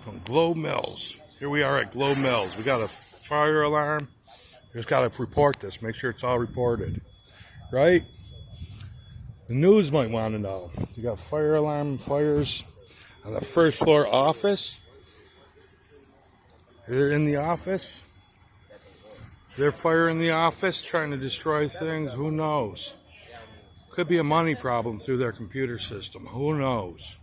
on Glow Mills. Here we are at Glow Mills. We got a fire alarm. We just got to report this. Make sure it's all reported. Right? The news might want to know. You got fire alarm fires on the first floor office. They're in the office. Is there fire in the office trying to destroy things? Who knows? Could be a money problem through their computer system. Who knows?